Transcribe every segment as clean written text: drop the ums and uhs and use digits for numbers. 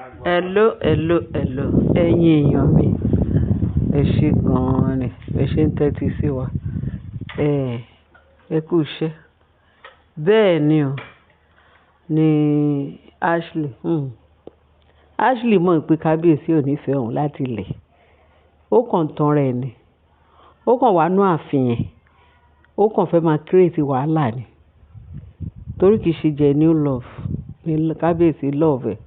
Hello. Ẹ̀yin èèyàn mi, ẹ ṣé gan-an ni, ẹ ṣé ń tẹ́tí sí wa. Ẹ kú iṣẹ́. Bẹ́ẹ̀ ni o, ni Ashley. Ashley mọ̀ pé kábíyèsí ò nífẹ̀ẹ́ òun láti ilẹ̀. Ó kàn tán rẹ̀ ni. Ó kàn wá nú ààfin yẹn. Ó kàn fẹ́ máa create wàhálà ni. Torí kìí ṣe genuine love ni kábíyèsí love ẹ̀.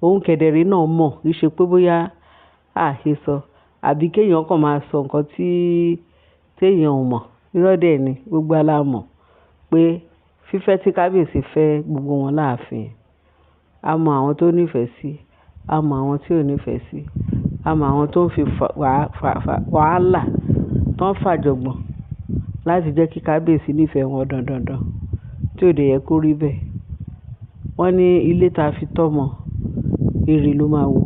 Òun kẹ̀dẹ̀rẹ́ náà mọ̀, kì í ṣe pé bóyá àhesọ àbí kéèyàn kàn máa sọ nǹkan téèyàn ò mọ̀. Irọ́ dẹ̀ ni, gbogbo wa la mọ̀ pé fífẹ́ tí kábíyèsí fẹ́ gbogbo wọn láàfin yẹn. A mọ àwọn tó nífẹ̀ẹ́ sí, a mọ àwọn tí ò nífẹ̀ẹ́ sí, a mọ àwọn tó ń fi wàhálà, tó ń fàjọ̀gbọ̀n láti jẹ́ kí kábíyèsí nífẹ̀ẹ́ wọn dandan tí ò dẹ̀ yẹ kó rí bẹ́ẹ̀. Wọ́n ní ilé tá fi tọ́mọ, ìrì ló máa wò.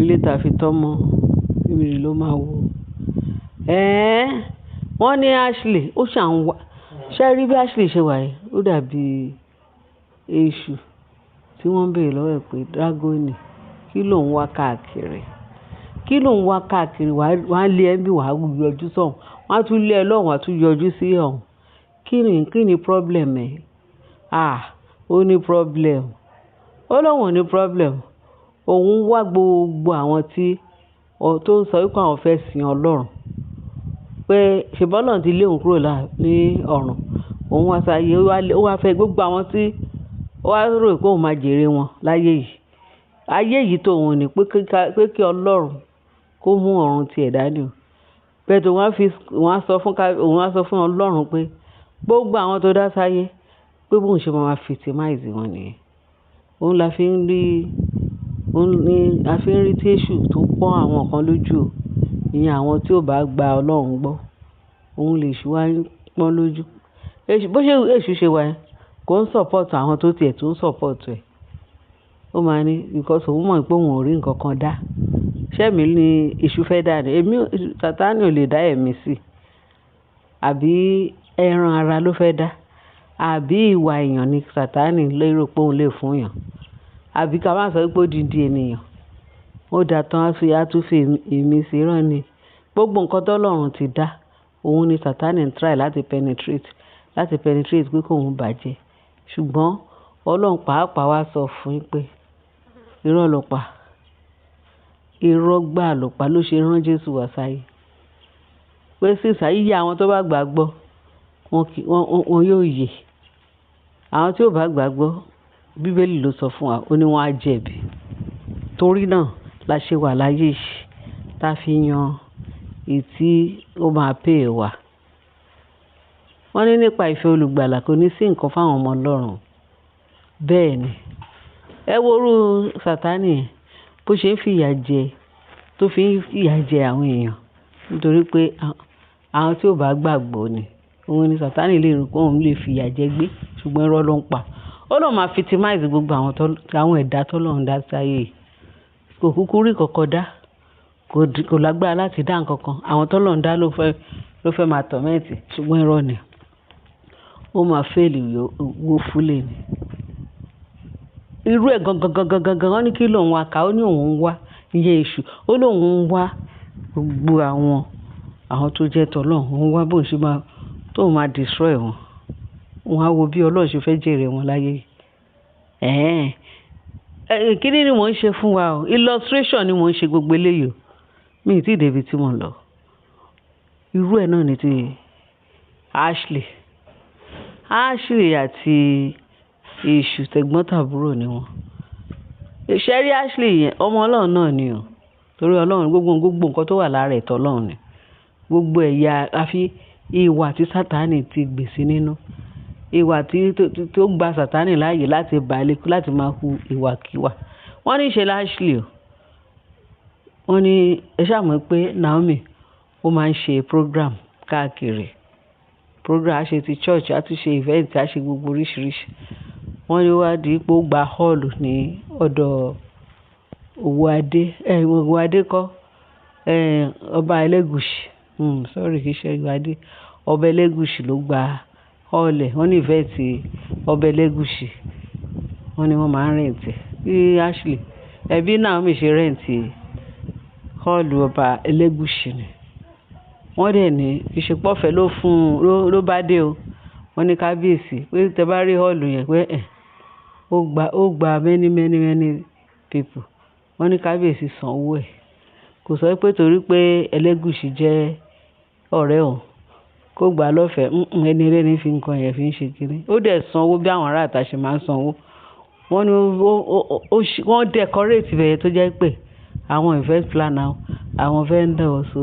Ilé tá fi tọ́mọ, ìrì ló máa wò. Wọ́n ní Ashley, ó ṣà ń wá. Ṣé ẹ rí bí Ashley ṣe wà yìí? Ó dàbí èṣù tí wọ́n ń béèrè lọ́wọ́ ẹ̀ pé Dágónì, kí ló ń wá káàkiri? Kí ló ń wá káàkiri? Wọ́n á lé ẹ bí wàá yọjú sọ́hùn. Wọ́n á tún lé ẹ lọ́hùn, wọ́n á tún yọjú sí ọ̀hún. Kí ni problem ẹ̀? Ó ní problem. Ó lóun ò ní problem. Òun wá gbogbo àwọn tó ń sọ wípé àwọn fẹ́ sin Ọlọ́run. Pé ṣèbí Ọlọ́run ti lé òun kúrò ní ọ̀run. Òun wá sáyé, ó wá fẹ́ gbogbo àwọn tí ó wá rò pé òun máa jèrè wọn láyé yìí. Ayé yìí tó òun ní pé kí Ọlọ́run kó mú ọ̀run tiẹ̀ dání o. Bẹ́ẹ̀ tó òun á sọ fún Ọlọ́run pé gbogbo àwọn tó dá sáyé pé bóun ṣe máa victimize wọn nìyẹn. Òun la fi ń rí tí èṣù tó pọ́n àwọn kan lójú o. Ìyẹn àwọn tí ò bá gba Ọlọ́run gbọ́. Òun lè ṣù wá pọ́n lójú. Bó ṣe èṣù ṣe wà yẹn, kò ń support àwọn tó tiẹ̀ tó ń support ẹ̀. Ó máa ní because òun mọ̀ pé òun ò rí nǹkan kan dá. Ṣẹ́mi ni èṣù fẹ́ dá ni. Sátánì ò lè dá ẹ̀mí sí. Àbí ẹran ara ló fẹ́ dá. Àbí ìwà èèyàn ni Sátánì lérò pé òun lè fún èèyàn. Àbí ká má sọ pé ó di ènìyàn. Ó dá tán á tún fi èmi sí rán ni. Gbogbo nǹkan t'Ọlọ́run ti dá, òun ni Sátánì ń try láti penetrate pé kóun bàjẹ́. Ṣùgbọ́n Ọlọ́run pàápàá wá sọ fún un pé irọ́ ló pa. Irọ́ gbà ló pa ló ṣe rán Jésù wá sáyé. Pé sísà yíyá àwọn tó bá gbàgbọ́, wọn yóò yè. Àwọn tí ò bá gbàgbọ́, Bíbélì ló sọ fún wa, ó ní wọ́n á jẹ̀bi. Torí náà la ṣe wà láyé yìí, tá fi yan èyí tí ó máa pay wa. Wọ́n ní nípa ìfẹ́ olùgbàlà kò ní sí nǹkan fáwọn ọmọ Ọlọ́run. Bẹ́ẹ̀ ni. Ẹ wo irú Sátánì yẹn bó ṣe ń fìyà jẹ àwọn èèyàn nítorí pé àwọn tí ò bá gbàgbọ́ ni. Òun ni Sátánì lè rò pé òun lè fìyà jẹ gbé, ṣùgbọ́n irọ́ ló ń pa. Ó lóun máa victimize gbogbo àwọn ẹ̀dá t'Ọlọ́run dá sáyé yìí. Kò kúkú rí kankan dá. Kò lágbára láti dá nǹkan kan. Àwọn t'Ọlọ́run dá ló fẹ́ máa torment, ṣùgbọ́n irọ́ ni. Ó máa fail woefully ni. Irú ẹ̀ gangan wọ́n ní kí lòun wá ká, ó ní òun ń wá iye èṣù. Ó lóun ń wá gbogbo àwọn tó jẹ́ t'Ọlọ́run. Òun wá bóun ṣe máa destroy wọn. Òun á wo bí Ọlọ́run ṣe fẹ́ jèrè wọn láyé yìí. Kíni ni mò ń ṣe fún wa o? Illustration ni mò ń ṣe gbogbo eléyìí o. Mi ì tí ì débi tí mò ń lọ. Irú ẹ̀ náà ni ti Ashley. Ashley àti èṣù tẹ̀gbọ́n-tàbúrò ni wọ́n. Ṣé rí Ashley yẹn, ọmọ Ọlọ́run náà ni o. Torí Ọlọ́run gbogbo nǹkan tó wà lára ẹ̀ t'Ọlọ́run ni. Gbogbo ẹ̀yà àfi ìwà tí Sátánì ti gbèsè nínú. Ìwà tó gba Sátánì láàyè láti máa hu ìwàkiwà. Wọ́n ní ṣe Ashley o. Wọ́n ní ẹ ṣáà mọ̀ pé Naomi ó máa ń ṣe program káàkiri. Program á ṣe ti church, á tún ṣe event, á ṣe gbogbo oríṣiríṣi. Wọ́n ní wá di pé ó gba hall ní ọ̀dọ̀ Òwòadé kọ́. Ọba Ẹlẹ́gùṣì. Sorry, kì í ṣe Òwòadé. Ọba Ẹlẹ́gùṣì ló gba hall ẹ̀. Wọ́n ní event Ọba Ẹlẹ́gùṣì. Wọ́n ní wọ́n máa ń rent ẹ̀. Ashley ẹbí Naomi ṣe rẹ́ǹtì hall ọba Elégùṣì ni wọ́n dẹ̀ ní ìṣepọ̀fẹ́ ló bá dé o wọ́n ní kábíyèsí pé tẹ bá rí hall yẹn pé ó gba many people wọ́n ní kábíyèsí sanwó ẹ̀ kò sọ pé torí pé Elégùṣì jẹ́ ọ̀rẹ́ òun kó gbà lọ́fẹ̀ẹ́ ẹni ẹlẹ́ni fi nǹkan yẹn fi ń ṣe kiri ó dẹ̀ sanwó bí àwọn ará àtàṣe máa ń sanwó wọ́n ní wọ́n decorate bẹ̀yẹ tó jẹ́ pé àwọn event planner àwọn vendor so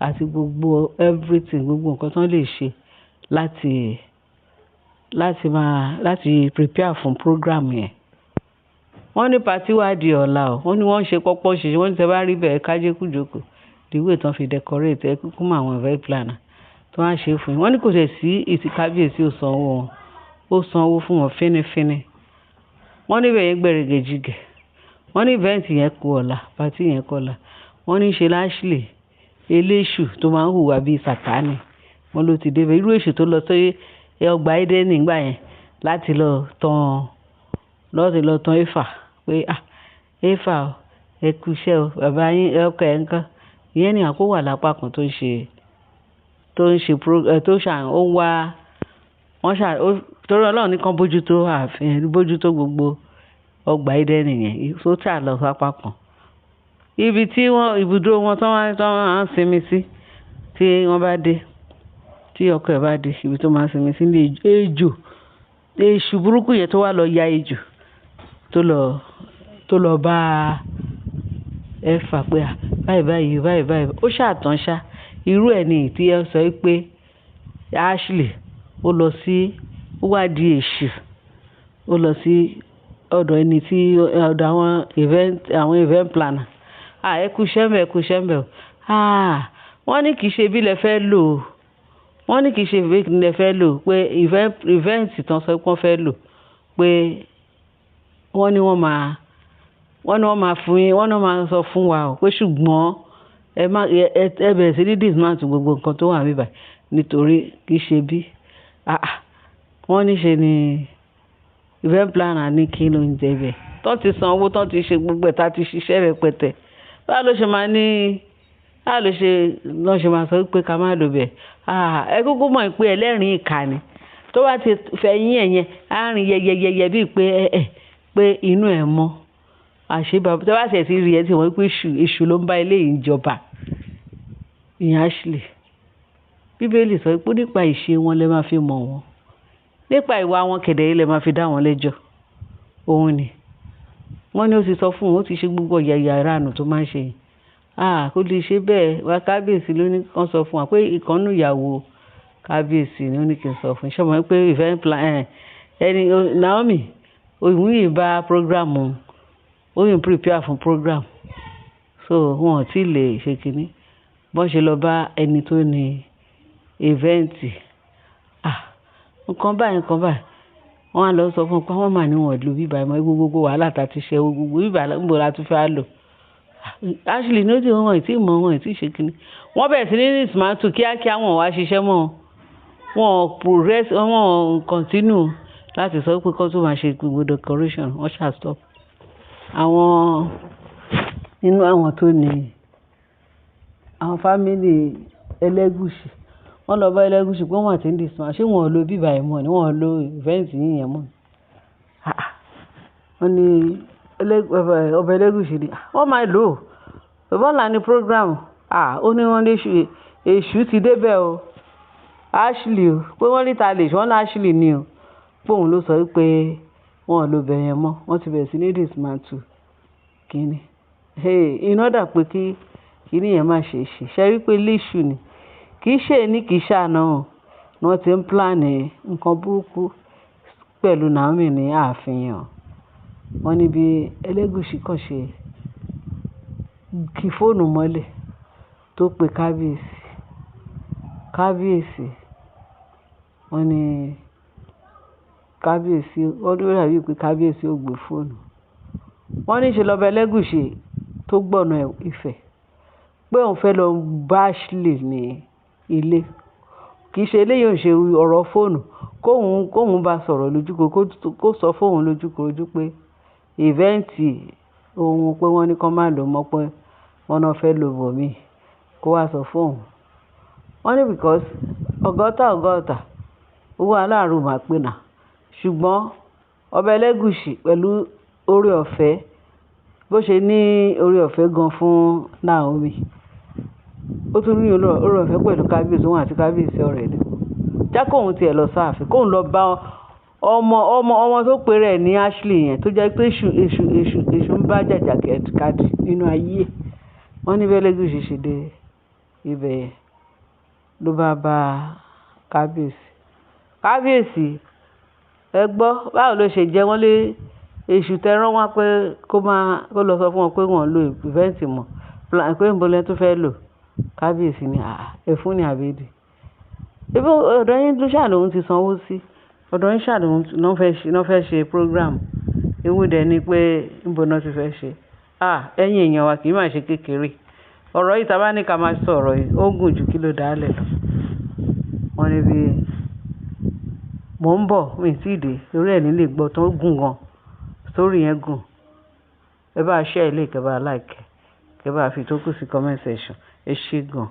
àti gbogbo everything gbogbo nǹkan tó lè ṣe láti prepare fún program yẹn wọ́n ní party wá di ọ̀la o wọ́n ní wọ́n ń ṣe pọ́pọ́ ṣe wọ́n ní tẹ́ bá rí bẹ́ẹ̀ kájé kújòkó ìwé tán fi decorate ẹ kúkú mọ́ àwọn event planner tó wá ṣe fún yín wọ́n ní kò tẹ̀ sí ìtì kábíyèsí ò sanwó wọn ó sanwó fún wọn fínífíní wọ́n ní bẹ́ẹ̀ yẹn gbẹ̀rẹ̀gẹ̀jìgẹ̀ wọ́n ní event yẹn kú ọ̀la party yẹn kú ọ̀la wọ́n ní ṣe Ashley eléṣù tó máa ń hùwà bíi Sátánì wọ́n ló ti débẹ̀ irú èṣù tó lọ sí ọgbà Édẹ́nì nígbà yẹn láti lọ tàn Éfà pé Éfà ẹ kú iṣẹ́ o bàbá yín ọkọ ẹ̀ nǹkan ìyẹn ni àkó wà lápá kan tó ń wá wọ́n torí Ọlọ́run nìkan bójútó ààfin bójútó gbogbo ọgbà Édẹ́nì yẹn tó tà lọ sápá kan ibi tí ibùdó wọn tán máa ń sinmi sí tí wọ́n bá dé tí ọkọ ẹ̀ bá dé ibi tó máa ń sinmi sí ní ejò èṣù burúkú yẹn tó wá lọ ya ejò tó lọ bá Éfà pé báyìí ó ṣàtàn ṣá irú ẹ̀ ní tí ẹ sọ pé Ashley ó wá di èṣù ó lọ sí ọ̀dọ̀ ẹni tí ọ̀dọ̀ àwọn event planner ẹ kú ṣẹ́mbẹ̀ wọ́n ní kì í ṣe bí lẹ fẹ́ lò wọ́n ní kì í ṣe bí lẹ fẹ́ lò pé event tán sọ pé wọ́n fẹ́ lò pé wọ́n ní wọ́n máa fún yín wọ́n náà máa sọ fún wa o pé ṣùgbọ́n ẹ bẹ̀rẹ̀ sí ní dismantle gbogbo nǹkan tó wà níbàyí nítorí kì í ṣe bí wọ́n ní ṣe ni event planner ní kí ló ń jẹ bẹ́ẹ̀ tó ti san owó tó ti ṣe gbogbo ẹ̀ tá ti ṣiṣẹ́ rẹpẹtẹ báwo ló ṣe máa sọ pé ká má lò bẹ́ẹ̀ ẹ kúkú mọ̀ pé ẹlẹ́rìn ìkà ni tó bá ti fẹ̀yìn ẹ̀yẹn àárín yẹyẹyẹyẹ bíi pé inú ẹ̀ mọ́ àṣebàbọ̀ tó bá ṣẹ̀ ti rí ẹ ti wọ́n pé èṣù ló ń bá eléyìí jọba ìyẹn Ashley bíbélì sọ pé nípa ìṣe wọn lẹ máa fi mọ̀ wọ́n nípa ìwà wọn kẹ̀dẹ̀ yìí lẹ máa fi dá wọn lẹ́jọ́ òun ni wọ́n ní ó ti sọ fún un ó ti ṣe gbogbo yàyà ìranù tó máa ń ṣe yìí kó lè ṣe bẹ́ẹ̀ wá kábíyèsí ló ní kàn sọ fún wa pé ìkànnù ìyàwó kábíyèsí ló ní kí n sọ fún un ṣọmọ pé event plan ẹni Naomi òun yìí bá program ó yìí prepare fún program so wọn ò tí ì lè ṣe kínní bọ́n ṣe lọ bá ẹni tó ní event nǹkan báyìí wọ́n á lọ sọ fún un pé wọ́n mà ní wọ́n lò bíbá ìmọ̀ gbogbo wàhálà tá a ti ṣe gbogbo bíbá níbo la tún fẹ́ lò Ashley ní ó ti wọ́n ti mọ̀ wọ́n ti ṣe kínní wọ́n bẹ̀rẹ̀ sí ní dismantle kíákíá wọn wá ṣiṣẹ́ mọ́ wọn progress wọn continue láti sọ pé kó tó máa ṣe gbogbo decoration wọ́n ṣáà stop àwọn nínú àwọn tó ní àwọn family Elégùṣì wọ́n lọ bá Elégùṣì pé wọ́n àti ń disman ṣé wọ́n lo bíbá ẹ̀ mọ́ ni wọ́n lo event yìí yẹn mọ́ wọ́n ní ọba Elégùṣì ni wọ́n máa lò ó bọ́ọ̀lù ní program ó ní wọ́n lé èṣù ti débẹ̀ o Ashley o pé wọ́n rí ta lè ṣe wọ́n ní Ashley ni o póun ló sọ pé wọ́n lò bẹ̀ yẹn mọ́ wọ́n ti bẹ̀rẹ̀ sí ní dismantle kínní iná dà pé kí kínní yẹn má ṣe rí pé léṣù ni kì í ṣe ní kì í ṣàná ni wọ́n ti ń plan nǹkan burúkú pẹ̀lú Naomi ní ààfin wọ́n ní bí Elégùṣì kàn ṣe kí fóònù mọ́lẹ̀ tó pe kábíyèsí wọ́n ní kábíyèsí wọ́n ló dàbí pé kábíyèsí ò gbé fóònù wọ́n ní ṣe lọ́ba Elégùṣì tó gbọ̀nà Ifẹ̀ pé òun fẹ́ lọ bá Ashley ní ilé kì í ṣe eléyìí ò ṣe ọ̀rọ̀ fóònù kóun bá sọ̀rọ̀ lójúkò kó sọ fóun lójúkòrójú pé ìvẹ́ǹtì ohun pé wọ́n ní kán má lò mọ́ pé wọ́n náà fẹ́ lò bòmíì kó wá sọ fún òun. Wọ́n ní because ọgọ́ta owó aláàrù máa pè náà, ṣùgbọ́n Ọba Elégùṣì pẹ̀lú oore ọ̀fẹ́ bó ṣe ní oore ọ̀fẹ́ gan fún Naomi, ó tún ní oore ọ̀fẹ́ pẹ̀lú kábíyèsí, òun àti kábíyèsí ọ̀rẹ́ ni. Jẹ́ kóun tiẹ̀ lọ sáàfin, kóun lọ bá ọmọ tó pe rẹ̀ ní Ashley yẹn tó jẹ́ pé èṣù ń bá jàjàkadì nínú ayé. Wọ́n ní bí Elégùṣì ṣe dé ibẹ̀ yẹn ló bá kábíyèsí ẹ gbọ́ báwo ló ṣe jẹ́, wọ́n lé èṣù tẹran wá pé kó lọ sọ fún wọn pé wọ́n lo ìvẹ́ǹtì mọ́ pé ń bolẹ́ tó fẹ́ lò. Kábíyèsí ni ẹ̀fún ni àbèdì, ibi ọ̀dọ̀ yín ló ṣáà lòun ti sanwó sí, ọ̀dọ̀ yín ṣáà lòun náà fẹ́ ṣe program, ewu dẹ̀ ni pé ń bo náà ti fẹ́ ṣe. Ẹ̀yin èèyàn wa kì í máa ṣe kékeré ọ̀rọ̀ yìí, tá bá ní ká máa sọ ọ̀rọ̀ yìí ó gùn ju kí ló dálẹ̀ lọ. Wọ́n ní bí mò ń bọ̀ mi tí ì dé torí ẹ̀ nílé gbọ́ tó gùn gan, story yẹn gùn. Ẹ bá share ilé, kẹ́ bá like, kẹ́ bá fi tó kù sí comment section. Ẹ ṣé gan.